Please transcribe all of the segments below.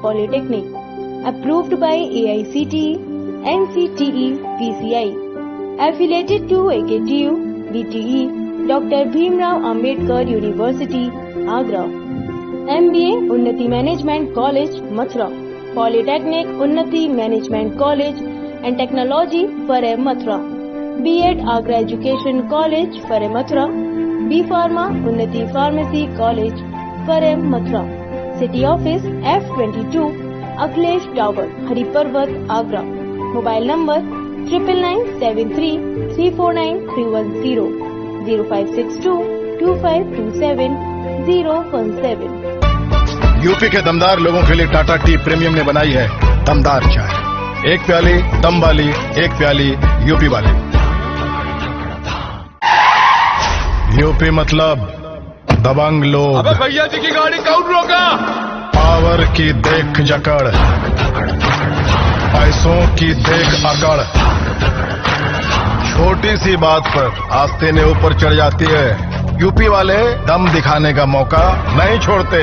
Polytechnic, approved by AICTE, NCTE, PCI, affiliated to AKTU, BTE, Dr. Bhimrao Ambedkar University, Agra, MBA Unnati Management College, Mathura, Polytechnic Unnati Management College and Technology, Farai Mathura, B.Ed Agra Education College, Farai Mathura, B Pharma Unnati Pharmacy College, Farai Mathura, City Office F22, Akhilesh Tower, Hariparvat, Agra. Mobile number 99973349 310 0562 2527 017। UP के दमदार लोगों के लिए Tata tea premium ने बनाई है दमदार चाय। एक प्याली दम वाली, एक प्याली यूपी वाली। यूपी मतलब दबंग लोग। अबे भैया जी की गाड़ी कौन रोका? पावर की देख जकड़, पैसों की देख अकड़, छोटी सी बात पर आस्तीनें ऊपर चढ़ जाती है। यूपी वाले दम दिखाने का मौका नहीं छोड़ते।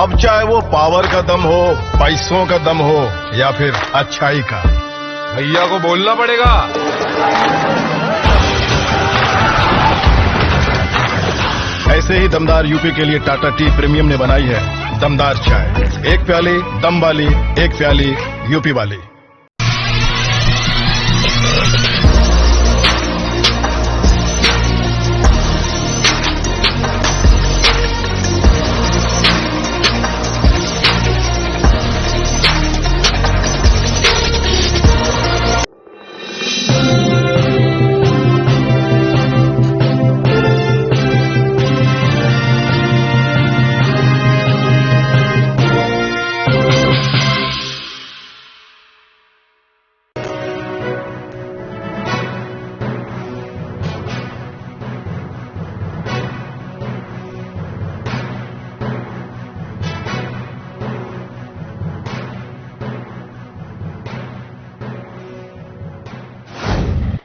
अब चाहे वो पावर का दम हो, पैसों का दम हो या फिर अच्छाई का। भैया को बोलना पड़ेगा। ऐसे ही दमदार यूपी के लिए टाटा टी प्रीमियम ने बनाई है दमदार चाय। एक प्याली दम वाली, एक प्याली यूपी वाली।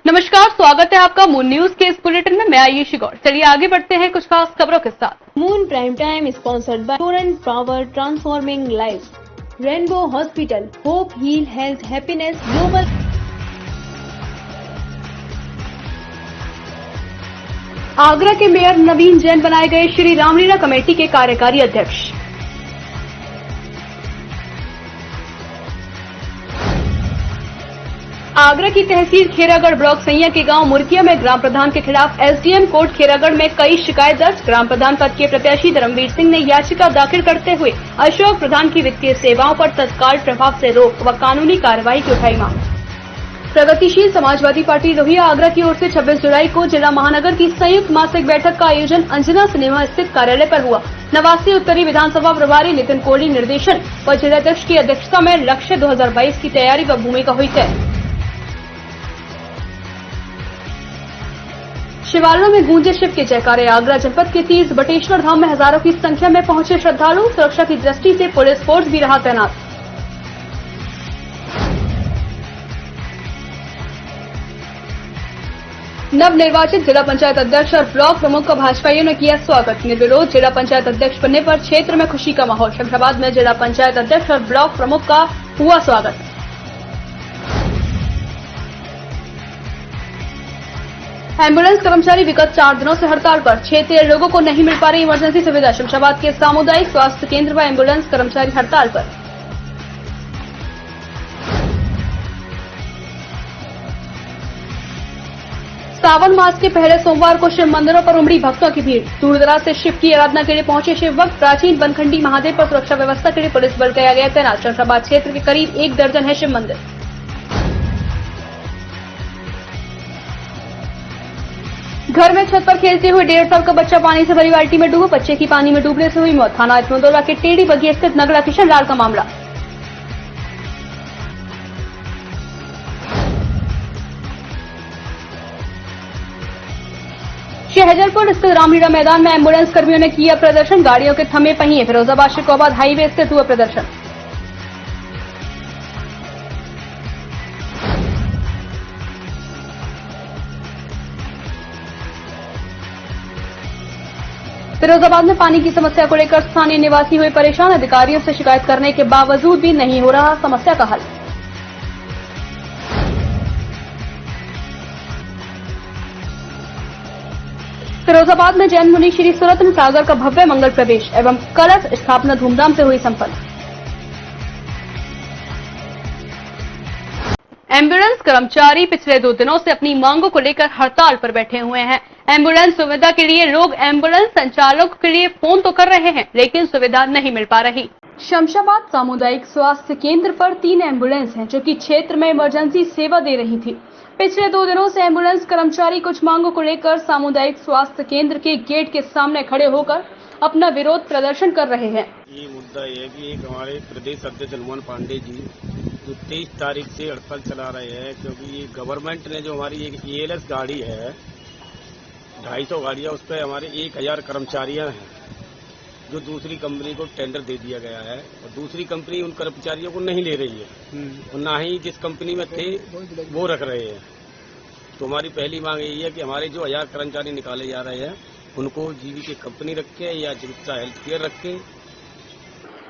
नमस्कार, स्वागत है आपका मून न्यूज के इस बुलेटिन में। मैं आयुषी गौर। चलिए आगे बढ़ते हैं कुछ खास खबरों के साथ। Moon Prime Time sponsored by Torrent Power, transforming lives. Rainbow Hospital, Hope, Heal, Health, Happiness, Global. Agra के मेयर नवीन जैन बनाए गए श्री रामलीला कमेटी के कार्यकारी अध्यक्ष। आगरा की तहसील खेरागढ़ ब्लॉक सैया के गांव मुर्किया में ग्राम प्रधान के खिलाफ एसडीएम कोर्ट खेरागढ़ में कई शिकायत दर्ज। ग्राम प्रधान पद के प्रत्याशी धर्मवीर सिंह ने याचिका दाखिल करते हुए अशोक प्रधान की वित्तीय सेवाओं पर तत्काल प्रभाव से रोक व कानूनी कार्रवाई की उठाई मांग। प्रगतिशील समाजवादी पार्टी लोहिया आगरा की ओर से 26 जुलाई को जिला महानगर की संयुक्त मासिक बैठक का आयोजन अंजना सिनेमा स्थित कार्यालय पर हुआ। 89 उत्तरी विधानसभा प्रभारी नितिन कोहली निर्देशन व जिलाध्यक्ष की अध्यक्षता में लक्ष्य 2022 की तैयारी व भूमिका हुई तय। शिवालयों में गूंजे शिव के जयकारे। आगरा जनपद के तीर्थ बटेश्वर धाम में हजारों की संख्या में पहुंचे श्रद्धालु। सुरक्षा की दृष्टि से पुलिस फोर्स भी रहा तैनात। नवनिर्वाचित जिला पंचायत अध्यक्ष और ब्लॉक प्रमुख का भाजपाइयों ने किया स्वागत। निर्विरोध जिला पंचायत अध्यक्ष बनने पर क्षेत्र में खुशी का माहौल। शमशाबाद में जिला पंचायत अध्यक्ष और ब्लॉक प्रमुख का हुआ स्वागत। एम्बुलेंस कर्मचारी विगत 4 दिनों से हड़ताल पर। 6 लोगों को नहीं मिल पा रही इमरजेंसी सुविधा। शमशाबाद के सामुदायिक स्वास्थ्य केंद्र व एम्बुलेंस कर्मचारी हड़ताल पर। सावन मास के पहले सोमवार को शिव मंदिरों पर उमड़ी भक्तों की भीड़। दूर दराज से शिव की आराधना के लिए पहुंचे शिव भक्त। प्राचीन बनखंडी महादेव पर सुरक्षा व्यवस्था के लिए पुलिस बल किया गया तैनात। शमशाबाद क्षेत्र के करीब 1 दर्जन है शिव मंदिर। घर में छत पर खेलते हुए 1.5 साल का बच्चा पानी से भरी बाल्टी में डूबा। बच्चे की पानी में डूबने से हुई मौत। थाना इतमंदोला के टेढ़ी बगी स्थित नगड़ा किशन लाल का मामला। शहजलपुर स्थित रामलीला मैदान में एम्बुलेंस कर्मियों ने किया प्रदर्शन। गाड़ियों के थमे पहिए। फिरोजाबाद शिकोबाद हाईवे स्थित हुआ प्रदर्शन। फिरोजाबाद में पानी की समस्या को लेकर स्थानीय निवासी हुए परेशान, अधिकारियों से शिकायत करने के बावजूद भी नहीं हो रहा समस्या का हल। फिरोजाबाद में जैन मुनि श्री सुरत्न सागर का भव्य मंगल प्रवेश एवं कलश स्थापना धूमधाम से हुई संपन्न। एम्बुलेंस कर्मचारी पिछले 2 दिनों से अपनी मांगों को लेकर हड़ताल पर बैठे हुए हैं। एम्बुलेंस सुविधा के लिए लोग एम्बुलेंस संचालक के लिए फोन तो कर रहे हैं, लेकिन सुविधा नहीं मिल पा रही। शमशाबाद सामुदायिक स्वास्थ्य केंद्र पर 3 एम्बुलेंस हैं, जो कि क्षेत्र में इमरजेंसी सेवा दे रही थी। पिछले 2 दिनों से एम्बुलेंस कर्मचारी कुछ मांगों को लेकर सामुदायिक स्वास्थ्य केंद्र के गेट के सामने खड़े होकर अपना विरोध प्रदर्शन कर रहे हैं। ये मुद्दा ये है कि एक हमारे प्रदेश अध्यक्ष हनुमान पांडे जी जो 23 तारीख से हड़ताल चला रहे हैं, क्योंकि ये गवर्नमेंट ने जो हमारी एक ELS गाड़ी है 250 गाड़ियां, उस पर हमारे 1000 कर्मचारियां हैं, जो दूसरी कंपनी को टेंडर दे दिया गया है और दूसरी कंपनी उन कर्मचारियों को नहीं ले रही है और ना ही जिस कंपनी में थे वो रख रहे हैं। तो हमारी पहली मांग यही है कि हमारे जो 1000 कर्मचारी निकाले जा रहे हैं उनको जीवीके कंपनी रखे या चिकित्सा हेल्थ केयर रखे।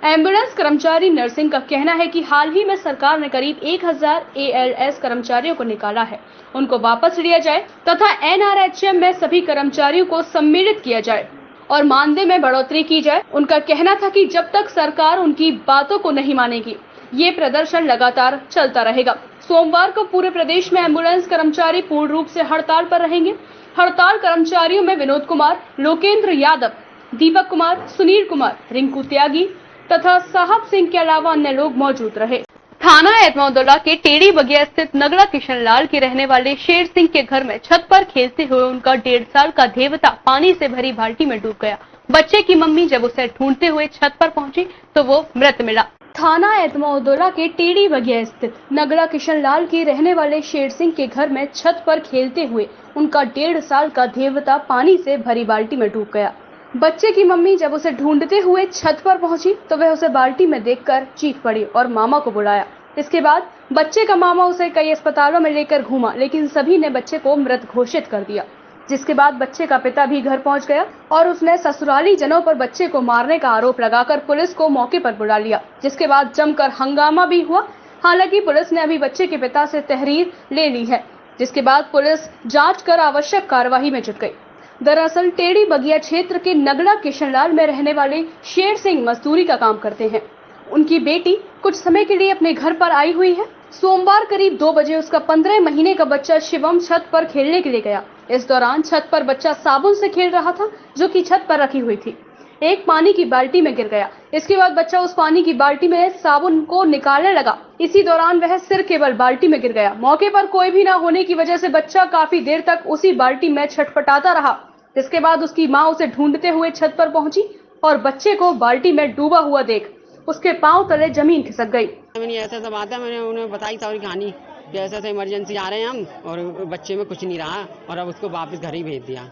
एम्बुलेंस कर्मचारी नर्सिंग का कहना है कि हाल ही में सरकार ने करीब 1000 ALS कर्मचारियों को निकाला है, उनको वापस लिया जाए तथा NRHM में सभी कर्मचारियों को सम्मिलित किया जाए और मानदेय में बढ़ोतरी की जाए। उनका कहना था कि जब तक सरकार उनकी बातों को नहीं मानेगी, ये प्रदर्शन लगातार चलता रहेगा। सोमवार को पूरे प्रदेश में एम्बुलेंस कर्मचारी पूर्ण रूप से हड़ताल पर रहेंगे। हड़ताल कर्मचारियों में विनोद कुमार, लोकेंद्र यादव, दीपक कुमार, सुनील कुमार, रिंकू त्यागी तथा साहब सिंह के अलावा अन्य लोग मौजूद रहे। थाना एतमाउद्दौला के टेढ़ी बगिया स्थित नगड़ा किशन लाल के रहने वाले शेर सिंह के घर में छत पर खेलते हुए उनका 1.5 साल का देवता पानी से भरी बाल्टी में डूब गया। बच्चे की मम्मी जब उसे ढूंढते हुए छत पर पहुंची तो वो मृत मिला। थाना एतमाउद्दौला के टेढ़ी बगिया स्थित नगड़ा किशन लाल के रहने वाले शेर सिंह के घर में छत पर खेलते हुए उनका 1.5 साल का देवता पानी से भरी बाल्टी में डूब गया। बच्चे की मम्मी जब उसे ढूंढते हुए छत पर पहुंची तो वह उसे बाल्टी में देखकर चीख पड़ी और मामा को बुलाया। इसके बाद बच्चे का मामा उसे कई अस्पतालों में लेकर घूमा, लेकिन सभी ने बच्चे को मृत घोषित कर दिया। जिसके बाद बच्चे का पिता भी घर पहुंच गया और उसने ससुराली जनों पर बच्चे को मारने का आरोप लगाकर पुलिस को मौके पर बुला लिया, जिसके बाद जमकर हंगामा भी हुआ। हालांकि पुलिस ने अभी बच्चे के पिता से तहरीर ले ली है, जिसके बाद पुलिस जांच कर आवश्यक कार्यवाही में जुट गई। दरअसल टेढ़ी बगिया क्षेत्र के नगड़ा किशनलाल में रहने वाले शेर सिंह मजदूरी का काम करते हैं। उनकी बेटी कुछ समय के लिए अपने घर पर आई हुई है। सोमवार करीब 2 बजे उसका 15 महीने का बच्चा शिवम छत पर खेलने के लिए गया। इस दौरान छत पर बच्चा साबुन से खेल रहा था, जो कि छत पर रखी हुई थी। एक पानी की बाल्टी में गिर गया। इसके बाद बच्चा उस पानी की बाल्टी में साबुन को निकालने लगा। इसी दौरान वह सिर केवल बाल्टी में गिर गया। मौके पर कोई भी न होने की वजह से बच्चा काफी देर तक उसी बाल्टी में छटपटाता रहा। इसके बाद उसकी माँ उसे ढूंढते हुए छत पर पहुंची और बच्चे को बाल्टी में डूबा हुआ देख उसके पांव तले जमीन खिसक गई। मैंने ऐसा सब आता, मैंने उन्हें बताई सारी कहानी कि ऐसा ऐसा इमरजेंसी आ रहे हैं हम, और बच्चे में कुछ नहीं रहा और अब उसको वापस घर ही भेज दिया।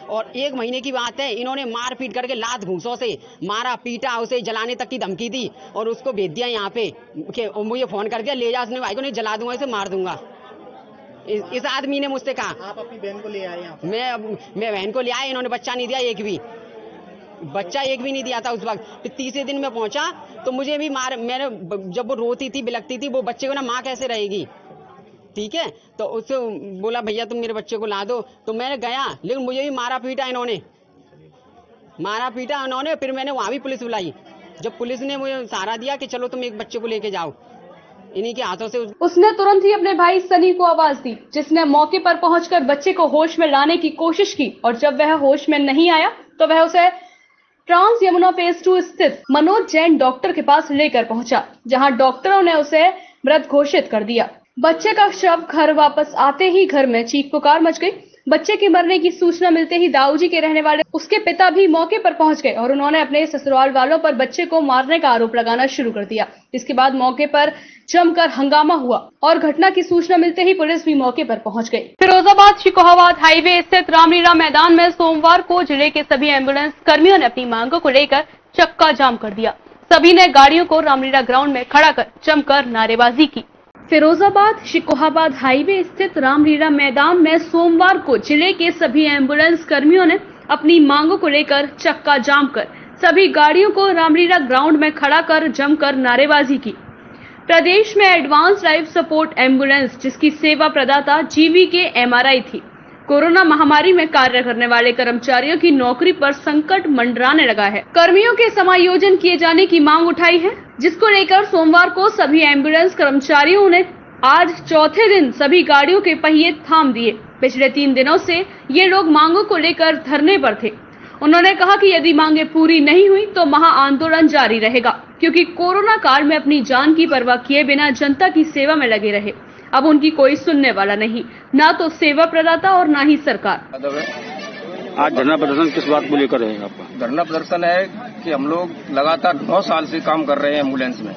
और 1 महीने की बात है, इन्होंने मार पीट करके लात घूंसों से मारा पीटा, उसे जलाने तक की धमकी दी और उसको भेज दिया यहाँ पे कि मुझे फोन कर दिया, ले जा उसने भाई को, नहीं जला दूंगा, इसे मार दूंगा। इस आदमी ने मुझसे कहा। आप अपनी बहन को ले आए? मैं बहन को ले आया, इन्होंने बच्चा नहीं दिया, एक भी नहीं दिया था उस वक्त। फिर तीसरे दिन में पहुंचा तो मुझे भी मार, मैंने जब वो रोती थी बिलकती थी, वो बच्चे को ना माँ कैसे रहेगी, ठीक है, तो उससे बोला भैया तुम मेरे बच्चे को ला दो, तो मैंने गया, लेकिन मुझे भी मारा पीटा इन्होंने। फिर मैंने वहां भी पुलिस बुलाई। जब पुलिस ने मुझे सहारा दिया कि चलो तुम एक बच्चे को लेके जाओ, इन्हीं के हाथों से उसने तुरंत ही अपने भाई सनी को आवाज दी, जिसने मौके पर पहुंचकर बच्चे को होश में लाने की कोशिश की। और जब वह होश में नहीं आया तो वह उसे ट्रांस यमुना फेज 2 स्थित मनोज जैन डॉक्टर के पास लेकर पहुंचा, जहां डॉक्टरों ने उसे मृत घोषित कर दिया। बच्चे का शव घर वापस आते ही घर में चीख पुकार मच गई। बच्चे के मरने की सूचना मिलते ही दाऊजी के रहने वाले उसके पिता भी मौके पर पहुंच गए और उन्होंने अपने ससुराल वालों पर बच्चे को मारने का आरोप लगाना शुरू कर दिया। इसके बाद मौके पर जमकर हंगामा हुआ और घटना की सूचना मिलते ही पुलिस भी मौके पर पहुंच गई। फिरोजाबाद शिकोहाबाद हाईवे स्थित रामलीला मैदान में सोमवार को जिले के सभी एम्बुलेंस कर्मियों ने अपनी मांगों को लेकर चक्का जाम कर दिया। सभी ने गाड़ियों को रामलीला ग्राउंड में खड़ा कर जमकर नारेबाजी की। फिरोजाबाद शिकोहाबाद हाईवे स्थित रामलीला मैदान में सोमवार को जिले के सभी एम्बुलेंस कर्मियों ने अपनी मांगों को लेकर चक्का जाम कर सभी गाड़ियों को रामलीला ग्राउंड में खड़ा कर जमकर नारेबाजी की। प्रदेश में एडवांस लाइफ सपोर्ट एम्बुलेंस, जिसकी सेवा प्रदाता जीवीके एमआरआई थी, कोरोना महामारी में कार्य करने वाले कर्मचारियों की नौकरी पर संकट मंडराने लगा है। कर्मियों के समायोजन किए जाने की मांग उठाई है, जिसको लेकर सोमवार को सभी एम्बुलेंस कर्मचारियों ने आज चौथे दिन सभी गाड़ियों के पहिए थाम दिए। पिछले 3 दिनों से ये लोग मांगों को लेकर धरने पर थे। उन्होंने कहा कि यदि मांगे पूरी नहीं हुई तो महा आंदोलन जारी रहेगा, क्योंकि कोरोना काल में अपनी जान की परवाह किए बिना जनता की सेवा में लगे रहे। अब उनकी कोई सुनने वाला नहीं, ना तो सेवा प्रदाता और ना ही सरकार। आज धरना प्रदर्शन किस बात को लेकर है आपका? धरना प्रदर्शन है कि हम लोग लगातार 9 साल से काम कर रहे हैं एम्बुलेंस में,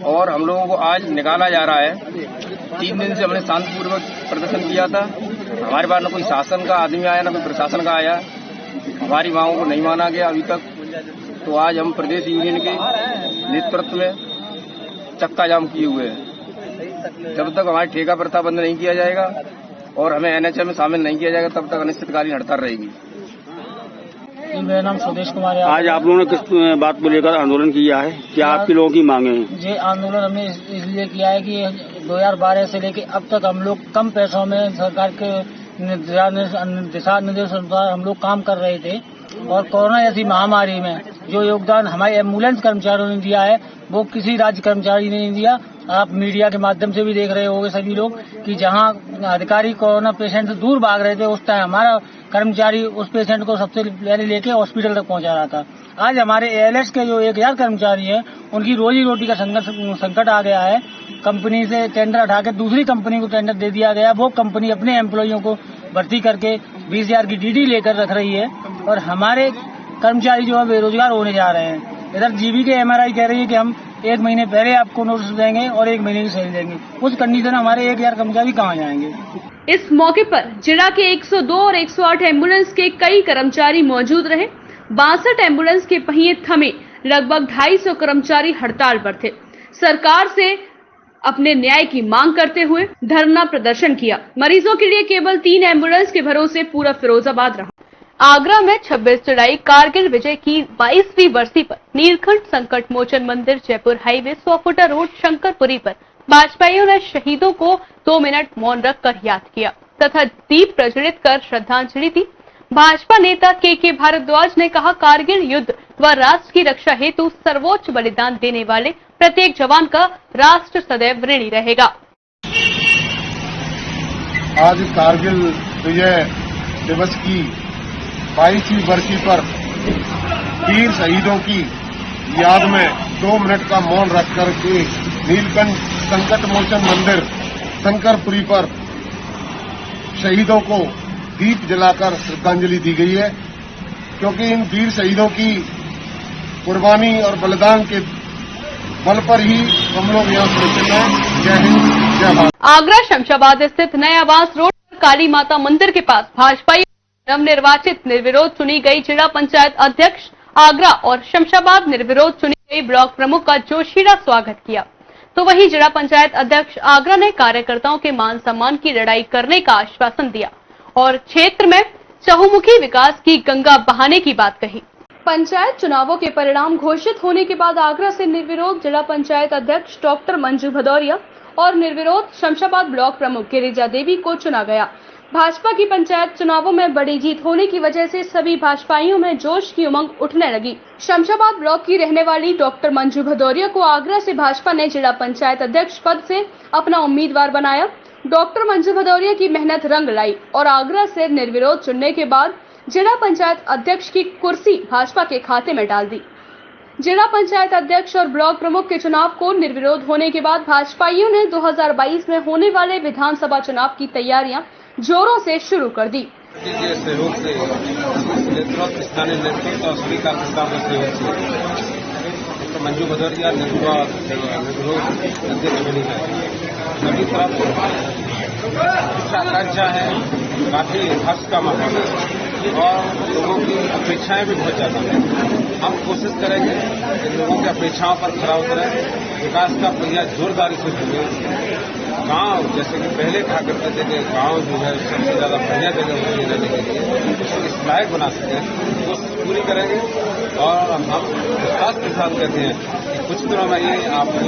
और हम लोगों को आज निकाला जा रहा है। 3 दिन से हमने शांतिपूर्वक प्रदर्शन किया था। हमारे पास न कोई शासन का आदमी आया, न कोई प्रशासन का आया। हमारी मांगों को नहीं माना गया अभी तक। तो आज हम प्रदेश यूनियन के नेतृत्व में चक्का जाम किए हुए हैं। जब तक हमारी ठेका प्रथा बंद नहीं किया जाएगा और हमें एनएचएम में शामिल नहीं किया जाएगा, तब तक अनिश्चितकालीन हड़ताल रहेगी। मेरा नाम सुदेश कुमार है। आज आप लोगों ने किस बात को लेकर आंदोलन किया है? क्या आपके लोगों की मांगे हैं? ये आंदोलन हमने इसलिए किया है कि 2012 से लेकर अब तक हम लोग कम पैसों में सरकार के दिशा निर्देश अनुसार हम लोग काम कर रहे थे, और कोरोना जैसी महामारी में जो योगदान हमारे एम्बुलेंस कर्मचारियों ने दिया है वो किसी राज्य कर्मचारी ने नहीं दिया। आप मीडिया के माध्यम से भी देख रहे होंगे सभी लोग कि जहां अधिकारी कोरोना पेशेंट से दूर भाग रहे थे, उस टाइम हमारा कर्मचारी उस पेशेंट को सबसे पहले लेके हॉस्पिटल तक पहुंचा रहा था। आज हमारे एएलएस के जो 1000 कर्मचारी हैं, उनकी रोजी रोटी का संकट आ गया है। कंपनी से टेंडर हटा के दूसरी कंपनी को टेंडर दे दिया गया। वो कंपनी अपने एम्प्लॉइयों को भर्ती करके 20,000 की डीडी लेकर रख रही है, और हमारे कर्मचारी जो है बेरोजगार होने जा रहे हैं। इधर जीवीके एमआरआई कह रही है कि हम 1 महीने पहले आपको नोटिस देंगे और 1 महीने की सैलरी देंगे। उस कंडीशन में हमारे 1000 कर्मचारी कहाँ जाएंगे? इस मौके पर जिला के 102 और 108 एम्बुलेंस के कई कर्मचारी मौजूद रहे। 62 एम्बुलेंस के पहिए थमे लगभग 250 कर्मचारी हड़ताल पर थे। सरकार से अपने न्याय की मांग करते हुए धरना प्रदर्शन किया। मरीजों के लिए केवल 3 एम्बुलेंस के भरोसे पूरा फिरोजाबाद रहा। आगरा में 26 जुलाई कारगिल विजय की 22वीं बरसी पर नीलकंठ संकट मोचन मंदिर जयपुर हाईवे 100 फुटा रोड शंकरपुरी पर भाजपाइयों ने शहीदों को 2 मिनट मौन रखकर याद किया तथा दीप प्रज्वलित कर श्रद्धांजलि दी। भाजपा नेता के भारद्वाज ने कहा, कारगिल युद्ध व राष्ट्र की रक्षा हेतु सर्वोच्च बलिदान देने वाले प्रत्येक जवान का राष्ट्र सदैव ऋणी रहेगा। आज कारगिल विजय दिवस की 22वीं बरसी पर वीर शहीदों की याद में 2 मिनट का मौन रखकर के नीलकंठ संकट मोचन मंदिर शंकरपुरी पर शहीदों को दीप जलाकर श्रद्धांजलि दी गई है, क्योंकि इन वीर शहीदों की कुर्बानी और बलिदान के बल पर ही हम लोग यहाँ सुरक्षित हैं। जय हिंद, जय भारत। आगरा शमशाबाद स्थित नए आवास रोड काली माता मंदिर के पास भाजपा नवनिर्वाचित निर्विरोध चुनी गई जिला पंचायत अध्यक्ष आगरा और शमशाबाद निर्विरोध चुनी गई ब्लॉक प्रमुख का जोशीला स्वागत किया। तो वहीं जिला पंचायत अध्यक्ष आगरा ने कार्यकर्ताओं के मान सम्मान की लड़ाई करने का आश्वासन दिया और क्षेत्र में चहुमुखी विकास की गंगा बहाने की बात कही। पंचायत चुनावों के परिणाम घोषित होने के बाद आगरा से निर्विरोध जिला पंचायत अध्यक्ष डॉक्टर मंजू भदौरिया और निर्विरोध शमशाबाद ब्लॉक प्रमुख गिरिजा देवी को चुना गया। भाजपा की पंचायत चुनावों में बड़ी जीत होने की वजह से सभी भाजपाइयों में जोश की उमंग उठने लगी। शमशाबाद ब्लॉक की रहने वाली डॉक्टर मंजू भदौरिया को आगरा से भाजपा ने जिला पंचायत अध्यक्ष पद से अपना उम्मीदवार बनाया। डॉक्टर मंजू भदौरिया की मेहनत रंग लाई और आगरा से निर्विरोध चुनने के बाद जिला पंचायत अध्यक्ष की कुर्सी भाजपा के खाते में डाल दी। जिला पंचायत अध्यक्ष और ब्लॉक प्रमुख के चुनाव को निर्विरोध होने के बाद भाजपाइयों ने 2022 में होने वाले विधानसभा चुनाव की तैयारियां जोरों से शुरू कर दी। सहयोग से स्थानीय नेतृत्व और स्वीकार तो मंजू भदौरिया निर्विरोध अध्यक्ष बनी है। सभी तरफ आकांक्षा है, काफी हर्ष का माहौल है। और लोगों की अपेक्षाएं भी बहुत ज्यादा हैं। हम कोशिश करेंगे कि लोगों की अपेक्षाओं पर खरा उतरें, विकास का पहिया जोरदारी से चले। गांव जैसे कि पहले कहा करते थे कि गांव जो है सबसे ज्यादा बढ़िया जगह होती है रहने के लिए, उसको इस लायक बना सके, कोशिश पूरी करेंगे। और हम विश्वास के साथ कहते हैं कि कुछ दिनों में ही आपको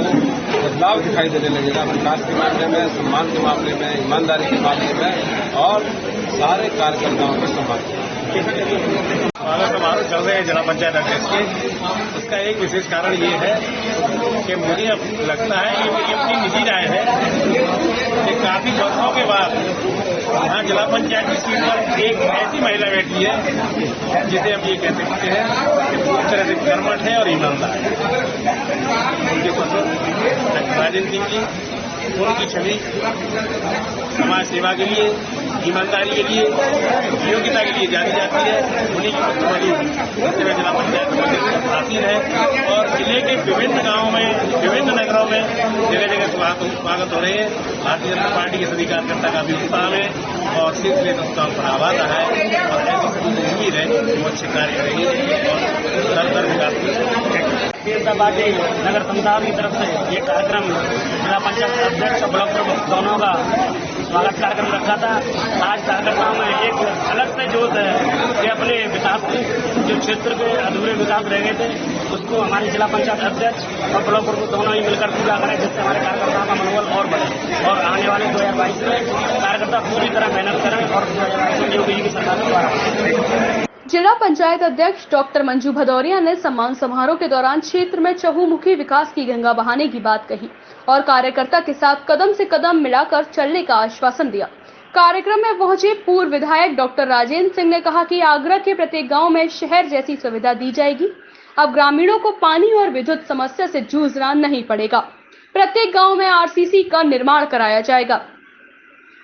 बदलाव दिखाई देने लगेगा, विकास के मामले में, सम्मान के मामले में, ईमानदारी के मामले में और सारे कार्यकर्ताओं के सम्मान। स्वागत समारोह चल रहे हैं जिला पंचायत अध्यक्ष के। उसका एक विशेष कारण ये है कि मुझे अब लगता है कि अपनी निजी राय है कि काफी वर्षों के बाद यहाँ जिला पंचायत की सीट पर एक ऐसी महिला बैठी है जिसे हम ये कह सकते हैं कि पूरी तरह से कर्मठ है और ईमानदार है। उनके पुत्र राजेंद्र सिंह जी, उनकी छवि समाज सेवा के लिए, ईमानदारी के लिए, योग्यता के लिए जानी जाती है। उन्हीं की पुत्रवधू जिला पंचायत प्राचीन है और जिले के विभिन्न गांवों में, विभिन्न नगरों में जगह जगह स्वागत हो रहे हैं। भारतीय जनता पार्टी के सभी कार्यकर्ता का भी उत्साह है और सिलसिले में उत्साह बढ़ावा रहा है और ऐसी सभी उम्मीद है कि वो अच्छे कार्य करेंगे और दल दर विकास पार्टी नगर संस्थान की तरफ से ये कार्यक्रम जिला पंचायत अध्यक्ष और ब्लॉक प्रमुख दोनों का स्वागत कार्यक्रम रखा था। आज कार्यकर्ताओं में एक अलग से जोश है कि अपने विकास जो क्षेत्र के अधूरे विकास रह गए थे उसको हमारे जिला पंचायत अध्यक्ष और ब्लॉक प्रमुख दोनों ही मिलकर पूरा करें, जिससे हमारे कार्यकर्ताओं का मनोबल और बढ़े और आने वाले 2022 में कार्यकर्ता पूरी तरह मेहनत करें और 2022 में योगी जी की सरकार द्वारा। जिला पंचायत अध्यक्ष डॉक्टर मंजू भदौरिया ने सम्मान समारोह के दौरान क्षेत्र में चहुमुखी विकास की गंगा बहाने की बात कही और कार्यकर्ता के साथ कदम से कदम मिलाकर चलने का आश्वासन दिया। कार्यक्रम में पहुंचे पूर्व विधायक डॉक्टर राजेंद्र सिंह ने कहा कि आगरा के प्रत्येक गांव में शहर जैसी सुविधा दी जाएगी। अब ग्रामीणों को पानी और विद्युत समस्या से जूझना नहीं पड़ेगा। प्रत्येक गाँव में आरसीसी का निर्माण कराया जाएगा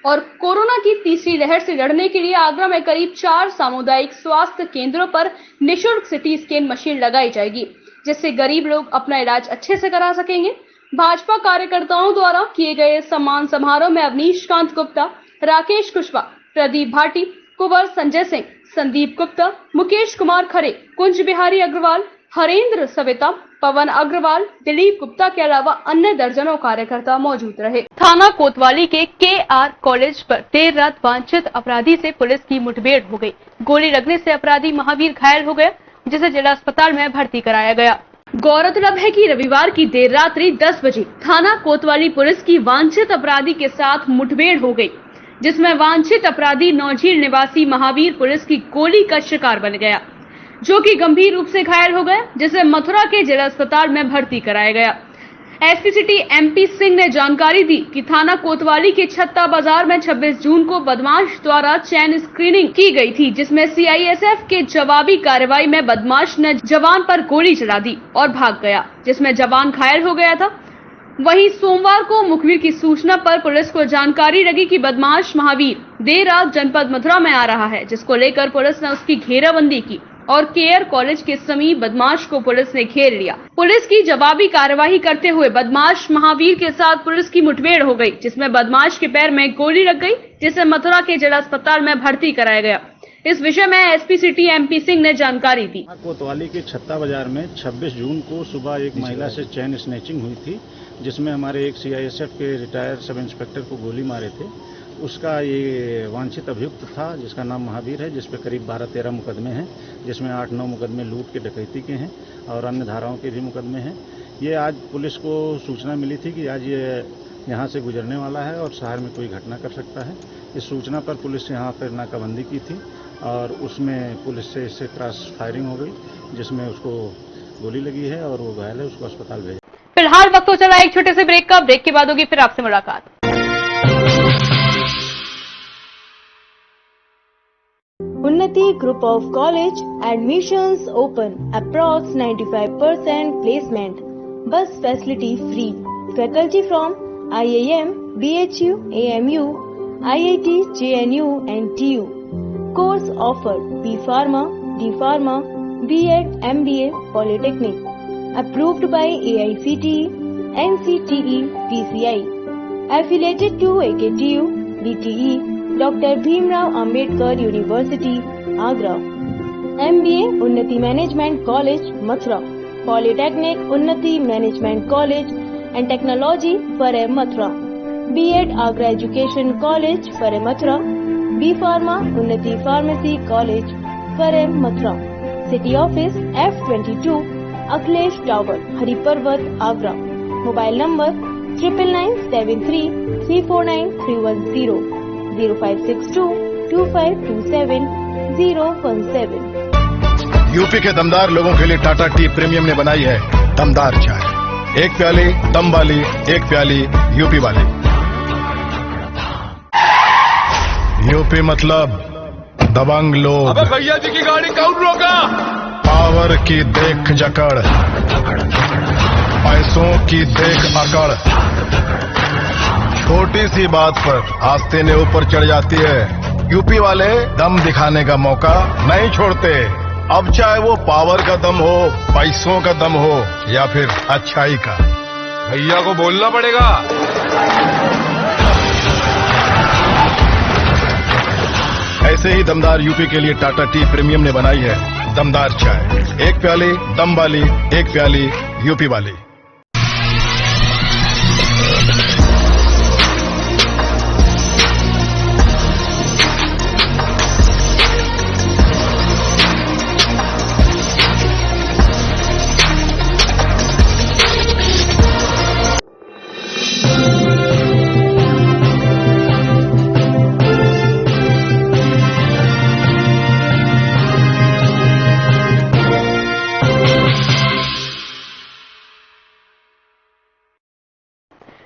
और कोरोना की तीसरी लहर से लड़ने के लिए आगरा में करीब 4 सामुदायिक स्वास्थ्य केंद्रों पर निःशुल्क सिटी स्कैन मशीन लगाई जाएगी, जिससे गरीब लोग अपना इलाज अच्छे से करा सकेंगे। भाजपा कार्यकर्ताओं द्वारा किए गए सम्मान समारोह में अवनीश कांत गुप्ता, राकेश कुशवाहा, प्रदीप भाटी, कुंवर संजय सिंह, संदीप गुप्ता, मुकेश कुमार खरे, कुंज बिहारी अग्रवाल, हरेंद्र सविता, पवन अग्रवाल, दिलीप गुप्ता के अलावा अन्य दर्जनों कार्यकर्ता मौजूद रहे। थाना कोतवाली के KR कॉलेज पर देर रात वांछित अपराधी से पुलिस की मुठभेड़ हो गई। गोली लगने से अपराधी महावीर घायल हो गया, जिसे जिला अस्पताल में भर्ती कराया गया। गौरतलब है कि रविवार की देर रात्रि 10 बजे थाना कोतवाली पुलिस की वांछित अपराधी के साथ मुठभेड़ हो गई, जिसमें वांछित अपराधी नौझील निवासी महावीर पुलिस की गोली का शिकार बन गया, जो कि गंभीर रूप से घायल हो गया, जिसे मथुरा के जिला अस्पताल में भर्ती कराया गया। एसपी सिटी MP सिंह ने जानकारी दी कि थाना कोतवाली के छत्ता बाजार में 26 जून को बदमाश द्वारा चैन स्क्रीनिंग की गई थी, जिसमें CISF के जवाबी कार्रवाई में बदमाश ने जवान पर गोली चला दी और भाग गया, जिसमें जवान घायल हो गया था। वहीं सोमवार को मुखबिर की सूचना पर पुलिस को जानकारी लगी कि बदमाश महावीर देर रात जनपद मथुरा में आ रहा है, जिसको लेकर पुलिस ने उसकी घेराबंदी की और KR कॉलेज के समीप बदमाश को पुलिस ने घेर लिया। पुलिस की जवाबी कार्यवाही करते हुए बदमाश महावीर के साथ पुलिस की मुठभेड़ हो गई, जिसमें बदमाश के पैर में गोली लग गई, जिसे मथुरा के जिला अस्पताल में भर्ती कराया गया। इस विषय में एसपी सिटी MP सिंह ने जानकारी दी। कोतवाली के छत्ता बाजार में 26 जून को सुबह एक महिला से चैन स्नैचिंग हुई थी, जिसमें हमारे एक CISF के रिटायर्ड सब इंस्पेक्टर को गोली मारे थे। उसका ये वांछित अभियुक्त था, जिसका नाम महावीर है, जिस पे करीब 12-13 मुकदमे हैं, जिसमें 8-9 मुकदमे लूट के डकैती के हैं और अन्य धाराओं के भी मुकदमे हैं। ये आज पुलिस को सूचना मिली थी कि आज ये यहाँ से गुजरने वाला है और शहर में कोई घटना कर सकता है। इस सूचना पर पुलिस यहाँ पर नाकाबंदी की थी और उसमें पुलिस से इससे क्रॉस फायरिंग हो गई, जिसमें उसको गोली लगी है और वो घायल है, उसको अस्पताल भेजा। फिलहाल वक्त हो चला एक छोटे से ब्रेक का। ब्रेक के बाद होगी फिर आपसे मुलाकात। Unnati Group of College admissions open. Approx 95% placement. Bus facility free. Faculty from IIM, BHU, AMU, IIT, JNU and TU. Course offered B Pharma, D Pharma, B.Ed, MBA, Polytechnic. Approved by AICTE, NCTE, PCI. Affiliated to AKTU, DTE, doctor Bhimrao Ambedkar university Agra, MBA Unnati management college Mathura, polytechnic Unnati management college and technology for Mathura, B.Ed Agra education college for Mathura, B pharma Unnati pharmacy college for Mathura, city office F22 Akhilesh tower Hariparvat Agra, mobile number 9973349310 05622527 UP के दमदार लोगों के लिए Tata tea premium ने बनाई है दमदार चाय। एक प्याली दम वाली, एक प्याली यूपी वाली। यूपी मतलब दबंग लोग। अबे भैया जी की गाड़ी कौन रोका? पावर की देख जकड़, पैसों की देख अकड़, छोटी सी बात पर आस्तीनें ऊपर चढ़ जाती है। यूपी वाले दम दिखाने का मौका नहीं छोड़ते। अब चाहे वो पावर का दम हो, पैसों का दम हो या फिर अच्छाई का। भैया को बोलना पड़ेगा। ऐसे ही दमदार यूपी के लिए टाटा टी प्रीमियम ने बनाई है दमदार चाय। एक प्याली दम वाली, एक प्याली यूपी वाली।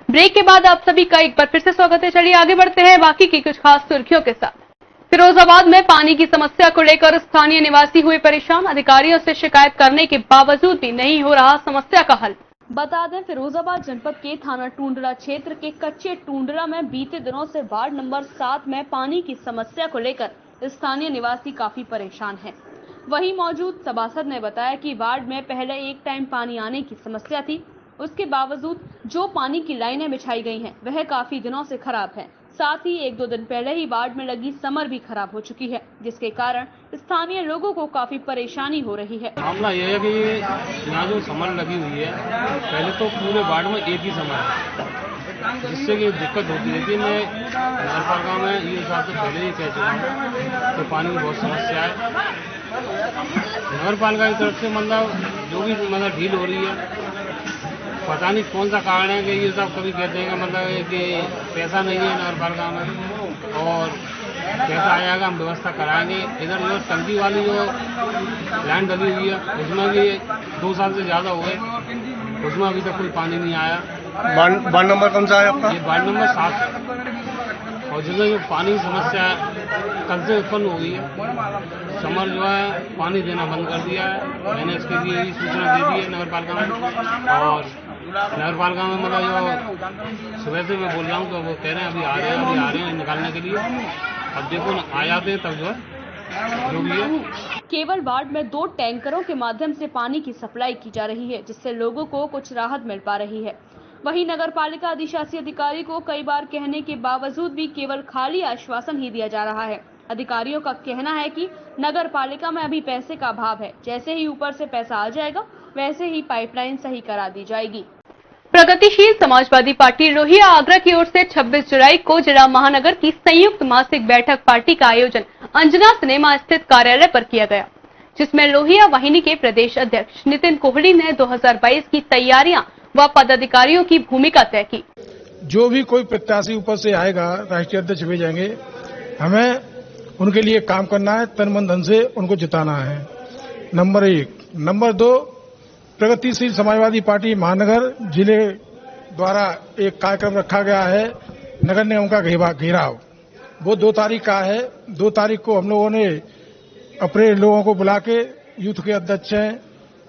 ब्रेक के बाद आप सभी का एक बार फिर से स्वागत है। चलिए आगे बढ़ते हैं बाकी की कुछ खास सुर्खियों के साथ। फिरोजाबाद में पानी की समस्या को लेकर स्थानीय निवासी हुए परेशान। अधिकारियों से शिकायत करने के बावजूद भी नहीं हो रहा समस्या का हल। बता दें, फिरोजाबाद जनपद के थाना टूंडला क्षेत्र के कच्चे टूंडला में बीते दिनों से वार्ड नंबर 7 में पानी की समस्या को लेकर स्थानीय निवासी काफी परेशान हैं। वहीं मौजूद सभासद ने बताया कि वार्ड में पहले एक टाइम पानी आने की समस्या थी, उसके बावजूद जो पानी की लाइनें बिछाई गई हैं वह काफी दिनों से खराब है। साथ ही 1-2 दिन पहले ही वार्ड में लगी समर भी खराब हो चुकी है, जिसके कारण स्थानीय लोगों को काफी परेशानी हो रही है। मामला यह है कि यहाँ जो समर लगी हुई है, पहले तो पूरे वार्ड में एक ही समर है, जिससे कि दिक्कत होती है। लेकिन मैं नगरपालिका में ये हिसाब से पहले ही कह चुका हूँ तो पानी की बहुत समस्या है। नगरपालिका की तरफ से मतलब जो भी मतलब ढील हो रही है, पता नहीं कौन सा कारण है कि ये सब कभी कहते हैं मतलब कि पैसा नहीं है नगरपालिका में और पैसा आएगा हम व्यवस्था कराएंगे। इधर जो टंकी वाली जो लाइन डली हुई है उसमें भी 2 साल से ज़्यादा हो गए, उसमें अभी तक कोई पानी नहीं आया। वार्ड नंबर कौन सा है आपका? ये वार्ड नंबर 7 और जिसमें जो पानी की समस्या कल से उत्पन्न हो गई है। समर जो है पानी देना बंद कर दिया है। मैंने इसके लिए ही सूचना दे दी है नगरपालिका में और नगरपालिका में मतलब जो सुबह से मैं बोल रहा हूँ तो वो कह रहे हैं अभी आ रहे हैं निकालने के लिए। अब देखो आ जाते हैं तब जो है जो भी है। केवल वार्ड में 2 टैंकरों के माध्यम से पानी की सप्लाई की जा रही है, जिससे लोगों को कुछ राहत मिल पा रही है। वहीं नगरपालिका अधिशासी अधिकारी को कई बार कहने के बावजूद भी केवल खाली आश्वासन ही दिया जा रहा है। अधिकारियों का कहना है कि नगरपालिका में अभी पैसे का अभाव है, जैसे ही ऊपर से पैसा आ जाएगा वैसे ही पाइपलाइन सही करा दी जाएगी। प्रगतिशील समाजवादी पार्टी लोहिया आगरा की ओर से 26 जुलाई को जिला महानगर की संयुक्त मासिक बैठक पार्टी का आयोजन अंजना सिनेमा स्थित कार्यालय पर किया गया, जिसमें लोहिया वाहिनी के प्रदेश अध्यक्ष नितिन कोहली ने 2022 की तैयारियां व पदाधिकारियों की भूमिका तय की। जो भी कोई प्रत्याशी ऊपर से आएगा, राष्ट्रीय अध्यक्ष भेजेंगे, हमें उनके लिए काम करना है, तन मन धन से उनको जिताना है। नंबर 1। नंबर 2, प्रगतिशील समाजवादी पार्टी महानगर जिले द्वारा एक कार्यक्रम रखा गया है नगर निगम का घेराव। वो 2 तारीख का है। 2 तारीख को हम लोगों ने अपने लोगों को बुला के, यूथ के अध्यक्ष हैं,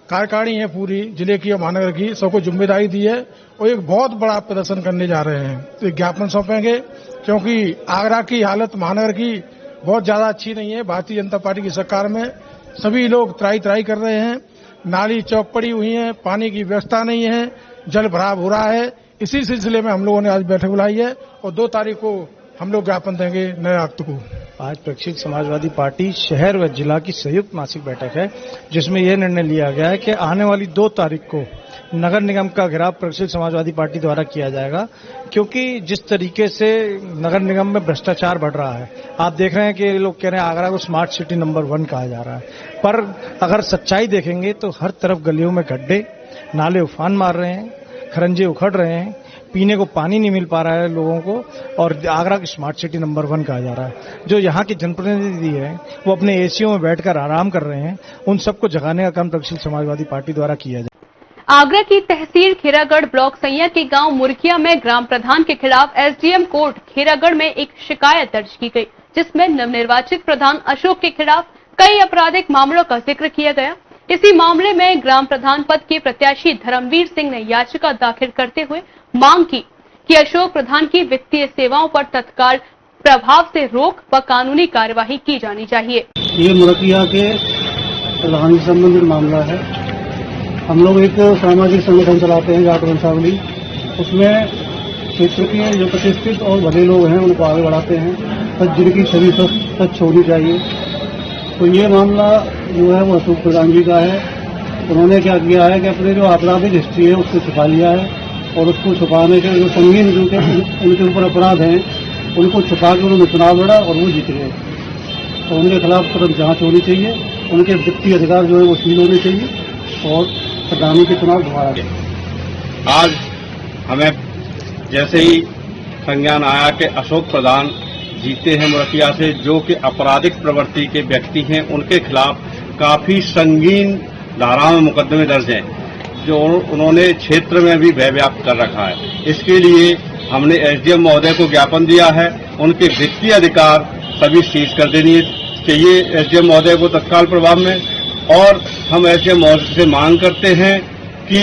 कार्यकारिणी है पूरी जिले की और महानगर की, सबको जिम्मेदारी दी है और एक बहुत बड़ा प्रदर्शन करने जा रहे हैं। तो ज्ञापन सौंपेंगे क्योंकि आगरा की हालत महानगर की बहुत ज्यादा अच्छी नहीं है। भारतीय जनता पार्टी की सरकार में सभी लोग त्राही कर रहे हैं, नाली चौक पड़ी हुई है, पानी की व्यवस्था नहीं है, जल भराव हो रहा है। इसी सिलसिले में हम लोगों ने आज बैठक बुलाई है और 2 तारीख को हम लोग ज्ञापन देंगे नए आयुक्त को। आज प्रगतिशील समाजवादी पार्टी शहर व जिला की संयुक्त मासिक बैठक है, जिसमें यह निर्णय लिया गया है कि आने वाली 2 तारीख को नगर निगम का घेराव प्रगतिशील समाजवादी पार्टी द्वारा किया जाएगा, क्योंकि जिस तरीके से नगर निगम में भ्रष्टाचार बढ़ रहा है, आप देख रहे हैं कि लोग कह रहे हैं आगरा को स्मार्ट सिटी नंबर 1 कहा जा रहा है, पर अगर सच्चाई देखेंगे तो हर तरफ गलियों में गड्ढे, नाले उफान मार रहे हैं, खरंजे उखड़ रहे हैं, पीने को पानी नहीं मिल पा रहा है लोगों को, और आगरा की स्मार्ट सिटी नंबर 1 कहा जा रहा है। जो यहाँ के जनप्रतिनिधि हैं वो अपने एसीओ में बैठकर आराम कर रहे हैं, उन सबको जगाने का काम प्रगतिशील समाजवादी पार्टी द्वारा किया जाए। आगरा की तहसील खेरागढ़ ब्लॉक सैया के गांव मुर्किया में ग्राम प्रधान के खिलाफ एसडीएम कोर्ट खेरागढ़ में एक शिकायत दर्ज की गई, जिसमें नवनिर्वाचित प्रधान अशोक के खिलाफ कई आपराधिक मामलों का जिक्र किया गया। इसी मामले में ग्राम प्रधान पद के प्रत्याशी धर्मवीर सिंह ने याचिका दाखिल करते हुए मांग की कि अशोक प्रधान की वित्तीय सेवाओं पर तत्काल प्रभाव से रोक व कानूनी कार्यवाही की जानी चाहिए। ये मुर्किया के प्रधान से संबंधित मामला है। हम लोग एक सामाजिक संगठन चलाते हैं जाट वंशावली, उसमें क्षेत्र के जो प्रतिष्ठित और बड़े लोग हैं उनको आगे बढ़ाते हैं, पर जिनकी छवि स्वच्छ होनी चाहिए। तो ये मामला जो है वो अशोक प्रधान जी का है। उन्होंने क्या किया है कि अपने जो आपराधिक हिस्ट्री है उसको छुपा लिया है, और उसको छुपाने के जो संगीन उनके ऊपर अपराध हैं उनको छुपा के उन्होंने चुनाव लड़ा और वो जीत गए। तो उनके खिलाफ तुरंत जांच होनी चाहिए, उनके वित्तीय अधिकार जो है वो सील होने चाहिए और प्रधानी के चुनाव दोबारा दें। आज हमें जैसे ही संज्ञान आया कि अशोक प्रधान जीते हैं मुर्किया से, जो कि आपराधिक प्रवृत्ति के व्यक्ति हैं, उनके खिलाफ काफी संगीन धाराओं में मुकदमे दर्ज हैं, जो उन्होंने क्षेत्र में भी भय व्याप्त कर रखा है। इसके लिए हमने एसडीएम महोदय को ज्ञापन दिया है, उनके वित्तीय अधिकार सभी सीज कर देनी चाहिए एसडीएम महोदय को तत्काल प्रभाव में। और हम एसडीएम महोदय से मांग करते हैं कि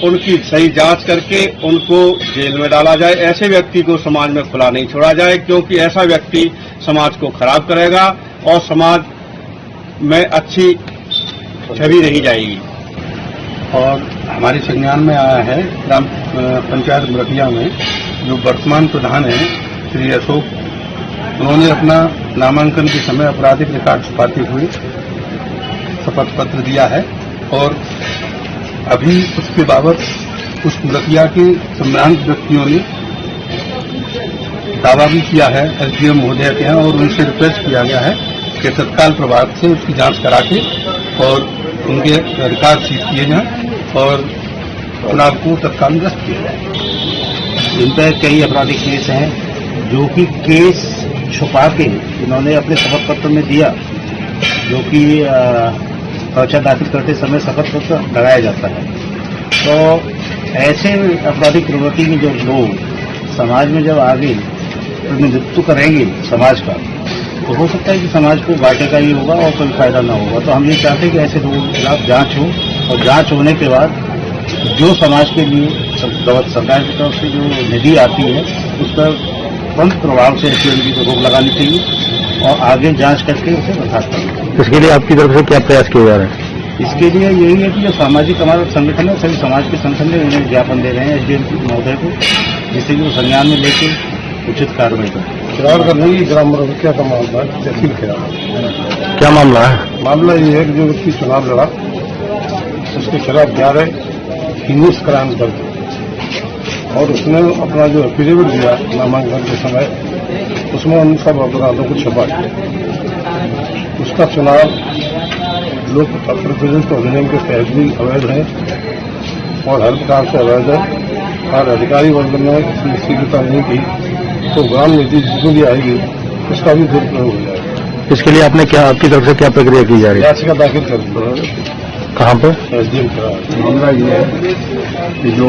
उनकी सही जांच करके उनको जेल में डाला जाए। ऐसे व्यक्ति को समाज में खुला नहीं छोड़ा जाए, क्योंकि ऐसा व्यक्ति समाज को खराब करेगा और समाज में अच्छी छवि नहीं जाएगी। और हमारे संज्ञान में आया है ग्राम पंचायत मुर्किया में जो वर्तमान प्रधान हैं श्री अशोक, उन्होंने अपना नामांकन के समय आपराधिक रिकॉर्ड छुपाते हुए शपथ पत्र दिया है, और अभी उसके बाबत उस मुर्किया के सम्मानित व्यक्तियों ने दावा भी किया है एसडीएम महोदय के यहाँ, और उनसे रिक्वेस्ट किया गया है कि तत्काल प्रभाव से उसकी जांच करा के और उनके रिकॉर्ड सीज किए जाएं और चुनाव को तत्काल निरस्त किया जाए। इन पर कई आपराधिक केस हैं, जो कि केस छुपा के इन्होंने अपने शपथ पत्र में दिया, जो कि पर्चा दाखिल करते समय शपथ पत्र लगाया जाता है। तो ऐसे आपराधिक प्रवृत्ति के जो लोग समाज में जब आगे प्रतिनिधित्व करेंगे समाज का, तो हो सकता है कि समाज को घाटे का ही होगा और कोई फायदा ना होगा। तो हम ये चाहते हैं कि ऐसे लोगों के खिलाफ जांच हो, और जांच होने के बाद जो समाज के लिए सरकार की तरफ से जो निधि आती है उस पर तुरंत प्रभाव से एसडीएम को रोक लगानी चाहिए और आगे जांच करके उसे बर्खास्त करना। इसके लिए आपकी तरफ से क्या प्रयास किए जा रहे हैं? इसके लिए यही है कि जो सामाजिक हमारा संगठन है, सभी समाज के संगठन ने उन्हें ज्ञापन दे रहे हैं एसडीएम महोदय को, जिससे कि वो संज्ञान में लेकर उचित कार्रवाई करें। नहीं, ग्राम मुर्किया का मामला तहसील खेरागढ़। क्या मामला है? मामला ये है कि जो व्यक्ति चुनाव लड़ा उसके खिलाफ 11 हिंदुस क्राइम दर्ज, और उसने अपना जो एफिडेविट दिया नामांकन के समय, उसमें उन सब अपराधों को छुपा दिया। उसका चुनाव लोक प्रतिनिधित्व अधिनियम के तहत भी अवैध है और हर प्रकार से अवैध है, और अधिकारी वर्ग ने इसमें शीघ्रता नहीं की तो ग्राम नीति जितनी भी आएगी उसका भी दुरुपयोग हो जाएगा। इसके लिए आपने क्या, आपकी तरफ से क्या प्रक्रिया की जा रही है? याचिका दाखिल कर दी। कहाँ पर? एसडीएम का मामला ये है कि जो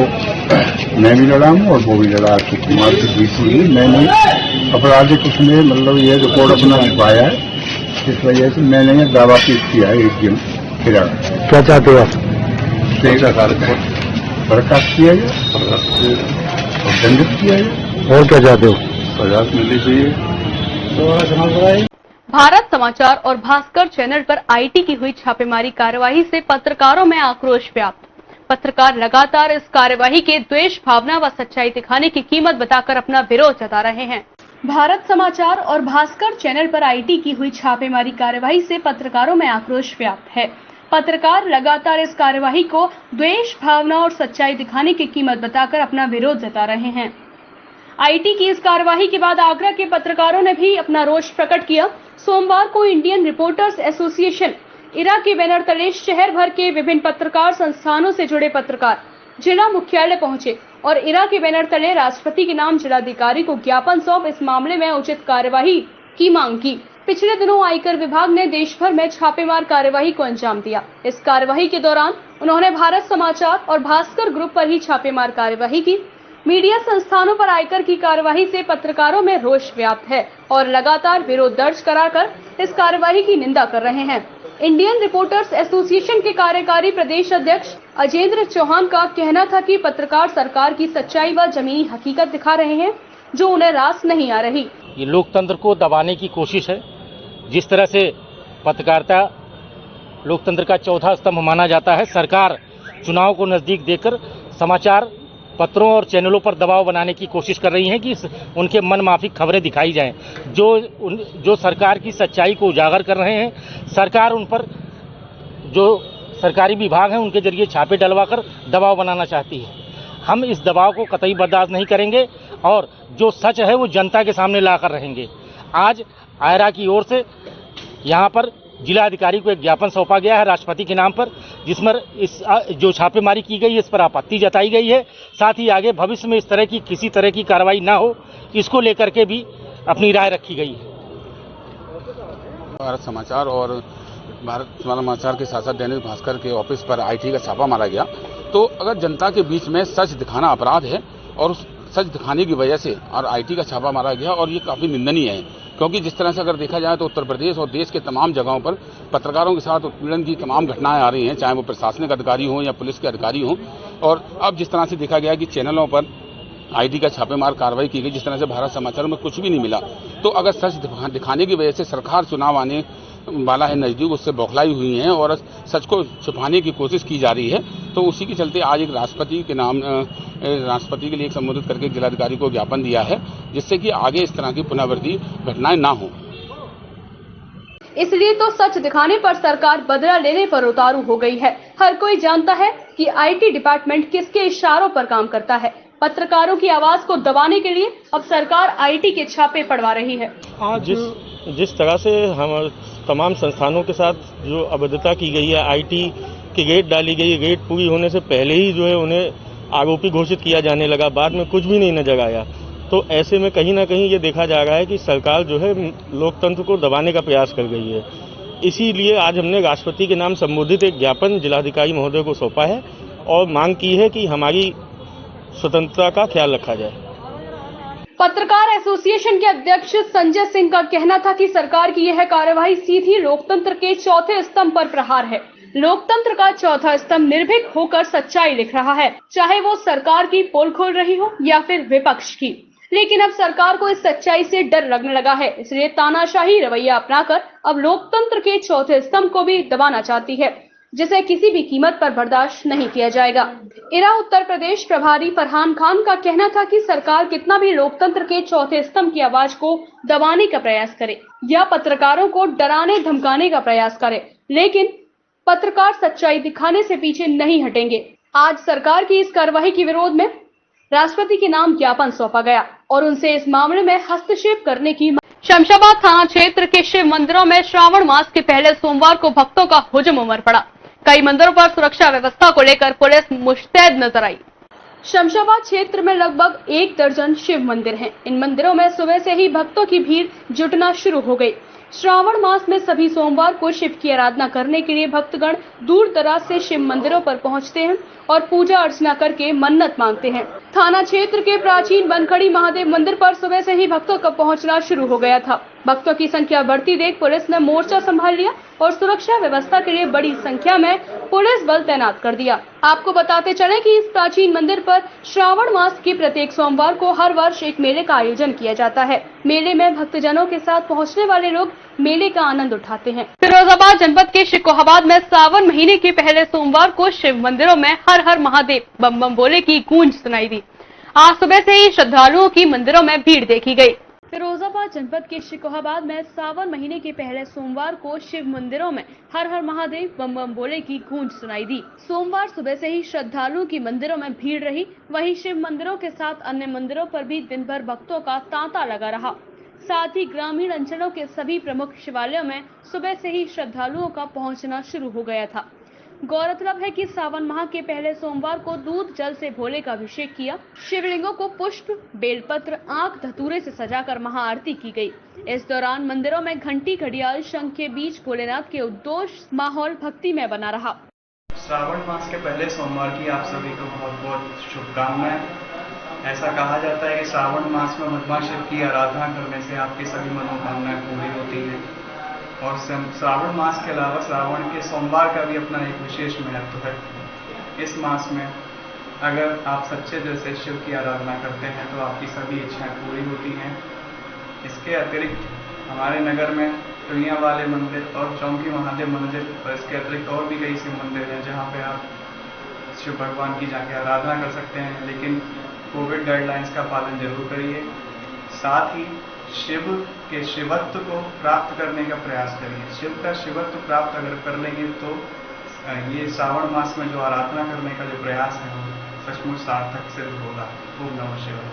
मैं भी लड़ा हूँ और वो भी लड़ा, अशोक कुमार की जीत हुई। मैंने आपराधिक उसमें मतलब ये रिकॉर्ड अपना पाया है, इस वजह से मैंने ये दावा पेश किया है एसडीएम खेरागढ़। क्या चाहते हो आप? बर्खास्त किया जाए और दंडित किया जाए। और क्या चाहते हो? सजा मिलनी चाहिए। भारत समाचार और भास्कर चैनल पर आईटी की हुई छापेमारी कार्यवाही से पत्रकारों में आक्रोश व्याप्त। पत्रकार लगातार इस कार्यवाही के द्वेष भावना व सच्चाई दिखाने की कीमत बताकर अपना विरोध जता रहे हैं। भारत समाचार और भास्कर चैनल पर आईटी की हुई छापेमारी कार्यवाही से पत्रकारों में आक्रोश व्याप्त है। पत्रकार लगातार इस कार्यवाही को द्वेष भावना और सच्चाई दिखाने की कीमत बताकर अपना विरोध जता रहे हैं। आईटी की इस कार्यवाही के बाद आगरा के पत्रकारों ने भी अपना रोष प्रकट किया। सोमवार को इंडियन रिपोर्टर्स एसोसिएशन इरा के बैनर तले शहर भर के विभिन्न पत्रकार संस्थानों से जुड़े पत्रकार जिला मुख्यालय पहुंचे और इरा के बैनर तले राष्ट्रपति के नाम जिलाधिकारी को ज्ञापन सौंप इस मामले में उचित कार्यवाही की मांग की। पिछले दिनों आयकर विभाग ने देश भर में छापेमार कार्यवाही को अंजाम दिया। इस कार्यवाही के दौरान उन्होंने भारत समाचार और भास्कर ग्रुप पर ही छापेमार कार्यवाही की। मीडिया संस्थानों पर आयकर की कार्यवाही से पत्रकारों में रोष व्याप्त है और लगातार विरोध दर्ज कराकर इस कार्यवाही की निंदा कर रहे हैं। इंडियन रिपोर्टर्स एसोसिएशन के कार्यकारी प्रदेश अध्यक्ष अजेंद्र चौहान का कहना था कि पत्रकार सरकार की सच्चाई व जमीनी हकीकत दिखा रहे हैं जो उन्हें रास नहीं आ रही। ये लोकतंत्र को दबाने की कोशिश है। जिस तरह से पत्रकारिता लोकतंत्र का चौथा स्तंभ माना जाता है, सरकार चुनाव को नजदीक देकर समाचार पत्रों और चैनलों पर दबाव बनाने की कोशिश कर रही हैं कि उनके मनमाफिक खबरें दिखाई जाएं। जो सरकार की सच्चाई को उजागर कर रहे हैं, सरकार उन पर जो सरकारी विभाग हैं उनके जरिए छापे डलवाकर दबाव बनाना चाहती है। हम इस दबाव को कतई बर्दाश्त नहीं करेंगे और जो सच है वो जनता के सामने लाकर रहेंगे। आज आयरा की ओर से यहाँ पर जिलाधिकारी को एक ज्ञापन सौंपा गया है राष्ट्रपति के नाम पर, जिसमें इस जो छापेमारी की गई है इस पर आपत्ति जताई गई है। साथ ही आगे भविष्य में इस तरह की किसी तरह की कार्रवाई ना हो, इसको लेकर के भी अपनी राय रखी गई है। भारत समाचार और भारत समाचार के साथ साथ दैनिक भास्कर के ऑफिस पर आईटी का छापा मारा गया। तो अगर जनता के बीच में सच दिखाना अपराध है और उस सच दिखाने की वजह से और आईटी का छापा मारा गया और ये काफ़ी निंदनीय है, क्योंकि जिस तरह से अगर देखा जाए तो उत्तर प्रदेश और देश के तमाम जगहों पर पत्रकारों के साथ उत्पीड़न की तमाम घटनाएं आ रही हैं, चाहे वो प्रशासनिक अधिकारी हों या पुलिस के अधिकारी हों। और अब जिस तरह से देखा गया कि चैनलों पर आईटी का छापेमार कार्रवाई की गई, जिस तरह से भारत समाचार में कुछ भी नहीं मिला, तो अगर सच दिखाने की वजह से सरकार चुनाव आने वाला है नजदीक, उससे बौखलाई हुई है और सच को छुपाने की कोशिश की जा रही है, तो उसी के चलते आज एक राष्ट्रपति के लिए एक संबोधित करके जिलाधिकारी को ज्ञापन दिया है, जिससे कि आगे इस तरह की पुनरावृत्ति घटनाएं ना हो। इसलिए तो सच दिखाने पर सरकार बदला लेने पर उतारू हो गई है। हर कोई जानता है कि आईटी डिपार्टमेंट किसके इशारों पर काम करता है। पत्रकारों की आवाज को दबाने के लिए अब सरकार आईटी के छापे पड़वा रही है। आज जिस तरह से हम तमाम संस्थानों के साथ जो अभद्रता की गई है, आईटी की रेड डाली गई, रेड पूरी होने से पहले ही जो है उन्हें आरोपी घोषित किया जाने लगा, बाद में कुछ भी नहीं नजर आया। तो ऐसे में कहीं ना कहीं ये देखा जा रहा है कि सरकार जो है लोकतंत्र को दबाने का प्रयास कर गई है। इसीलिए आज हमने राष्ट्रपति के नाम संबोधित एक ज्ञापन जिलाधिकारी महोदय को सौंपा है और मांग की है कि हमारी स्वतंत्रता का ख्याल रखा जाए। पत्रकार एसोसिएशन के अध्यक्ष संजय सिंह का कहना था कि सरकार की यह कार्यवाही सीधी लोकतंत्र के चौथे स्तंभ पर प्रहार है। लोकतंत्र का चौथा स्तंभ निर्भीक होकर सच्चाई लिख रहा है, चाहे वो सरकार की पोल खोल रही हो या फिर विपक्ष की। लेकिन अब सरकार को इस सच्चाई से डर लगने लगा है, इसलिए तानाशाही रवैया अपनाकर अब लोकतंत्र के चौथे स्तंभ को भी दबाना चाहती है, जिसे किसी भी कीमत पर बर्दाश्त नहीं किया जाएगा। इरा उत्तर प्रदेश प्रभारी फरहान खान का कहना था कि सरकार कितना भी लोकतंत्र के चौथे स्तंभ की आवाज को दबाने का प्रयास करे या पत्रकारों को डराने धमकाने का प्रयास करे, लेकिन पत्रकार सच्चाई दिखाने से पीछे नहीं हटेंगे। आज सरकार की इस कार्रवाई के विरोध में राष्ट्रपति के नाम ज्ञापन सौंपा गया और उनसे इस मामले में हस्तक्षेप करने की। शमशाबाद थाना क्षेत्र के शिव मंदिरों में श्रावण मास के पहले सोमवार को भक्तों का हुजूम उमड़ पड़ा। कई मंदिरों पर सुरक्षा व्यवस्था को लेकर पुलिस मुस्तैद नजर आई। शमशाबाद क्षेत्र में लगभग 1 दर्जन शिव मंदिर हैं। इन मंदिरों में सुबह से ही भक्तों की भीड़ जुटना शुरू हो गई। श्रावण मास में सभी सोमवार को शिव की आराधना करने के लिए भक्तगण दूर दराज से शिव मंदिरों पर पहुंचते हैं और पूजा अर्चना करके मन्नत मांगते हैं। थाना क्षेत्र के प्राचीन बनखड़ी महादेव मंदिर पर सुबह से ही भक्तों का पहुंचना शुरू हो गया था। भक्तों की संख्या बढ़ती देख पुलिस ने मोर्चा संभाल लिया और सुरक्षा व्यवस्था के लिए बड़ी संख्या में पुलिस बल तैनात कर दिया। आपको बताते चले कि इस प्राचीन मंदिर पर श्रावण मास के प्रत्येक सोमवार को हर वर्ष एक मेले का आयोजन किया जाता है। मेले में भक्तजनों के साथ पहुंचने वाले लोग मेले का आनंद उठाते हैं। फिरोजाबाद जनपद के शिकोहाबाद में सावन महीने के पहले सोमवार को शिव मंदिरों में हर हर महादेव बम बम बोले की गूंज सुनाई दी। आज सुबह से ही श्रद्धालुओं की मंदिरों में भीड़ देखी गई। फिरोजाबाद जनपद के शिकोहाबाद में सावन महीने के पहले सोमवार को शिव मंदिरों में हर हर महादेव बम बम बोले की गूंज सुनाई दी। सोमवार सुबह से ही श्रद्धालुओं की मंदिरों में भीड़ रही। वहीं शिव मंदिरों के साथ अन्य मंदिरों पर भी दिन भर भक्तों का तांता लगा रहा। साथ ही ग्रामीण अंचलों के सभी प्रमुख शिवालयों में सुबह से ही श्रद्धालुओं का पहुंचना शुरू हो गया था। गौरतलब है कि सावन माह के पहले सोमवार को दूध जल से भोले का अभिषेक किया। शिवलिंगों को पुष्प, बेलपत्र, आंख, धतूरे से सजाकर महाआरती की गई। इस दौरान मंदिरों में घंटी, घड़ियाल, शंख के बीच भोलेनाथ के उद्घोष माहौल भक्तिमय बना रहा। श्रावण मास के पहले सोमवार की आप सभी को बहुत बहुत शुभकामनाएं। ऐसा कहा जाता है कि श्रावण मास में भगवान शिव की आराधना करने से आपकी सभी मनोकामनाएं पूरी होती हैं। और श्रावण मास के अलावा श्रावण के सोमवार का भी अपना एक विशेष महत्व है। इस मास में अगर आप सच्चे दिल से शिव की आराधना करते हैं तो आपकी सभी इच्छाएं पूरी होती हैं। इसके अतिरिक्त हमारे नगर में टुनिया वाले मंदिर और चौंकी महादेव मंदिर और इसके अतिरिक्त और भी कई से मंदिर हैं जहाँ पे आप शिव भगवान की जाके आराधना कर सकते हैं, लेकिन कोविड गाइडलाइंस का पालन जरूर करिए। साथ ही शिव के शिवत्व को प्राप्त करने का प्रयास करिए। शिव का शिवत्व प्राप्त अगर कर लेंगे तो ये श्रावण मास में जो आराधना करने का जो प्रयास है वो सचमुच सार्थक सिद्ध होगा। ओम नमः शिवाय।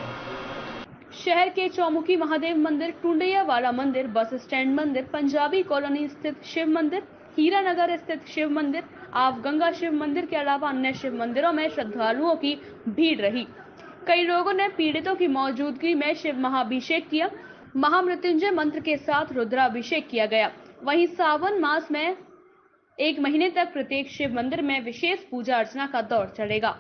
शहर के चौमुखी महादेव मंदिर, टुंडिया वाला मंदिर, बस स्टैंड मंदिर, पंजाबी कॉलोनी स्थित शिव मंदिर, हीरानगर स्थित शिव मंदिर, आवगंगा शिव मंदिर के अलावा अन्य शिव मंदिरों में श्रद्धालुओं की भीड़ रही। कई लोगों ने पीड़ितों की मौजूदगी में शिव महाअभिषेक किया। महामृत्युंजय मंत्र के साथ रुद्राभिषेक किया गया। वहीं सावन मास में 1 महीने तक प्रत्येक शिव मंदिर में विशेष पूजा अर्चना का दौर चलेगा।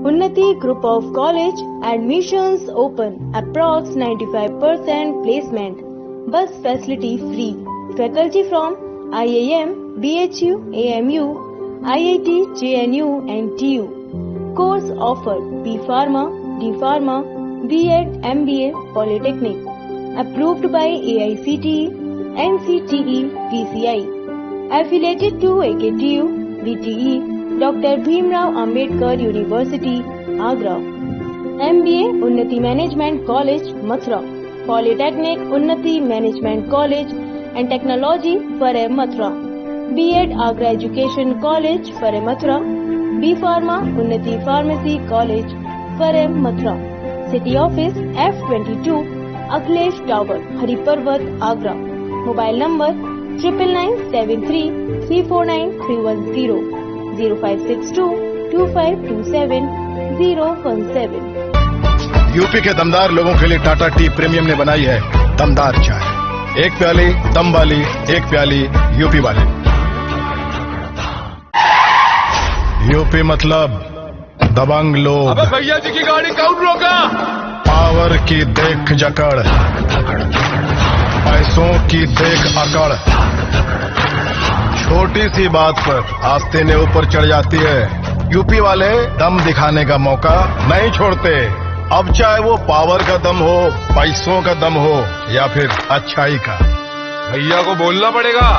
Unnati Group of College admissions open. Approx 95% placement. Bus facility free. Faculty from IIM, BHU, AMU, IIT, JNU and TU. Course offered B Pharma, D Pharma, B.Ed, MBA, Polytechnic. Approved by AICTE, NCTE, PCI. Affiliated to AKTU, VTE, Dr. Bhimrao Ambedkar University, Agra. MBA Unnati Management College, Mathura. Polytechnic Unnati Management College and Technology, Fareh, Mathura. B.Ed Agra Education College, Fareh, Mathura. B Pharma Unnati Pharmacy College, Fareh, Mathura. City Office F22, Akhilesh Tower, Hariparvat, Agra. Mobile number 9973 349 310 0562 2527 017। UP के दमदार लोगों के लिए Tata tea premium ने बनाई है दमदार चाय। एक प्याली दम वाली, एक प्याली यूपी वाली। यूपी मतलब दबंग लोग। अबे भैया जी की गाड़ी कौन रोका? पावर की देख जकड़, पैसों की देख अकड़, छोटी सी बात पर आस्तीनें ऊपर चढ़ जाती है। यूपी वाले दम दिखाने का मौका नहीं छोड़ते। अब चाहे वो पावर का दम हो, पैसों का दम हो या फिर अच्छाई का। भैया को बोलना पड़ेगा।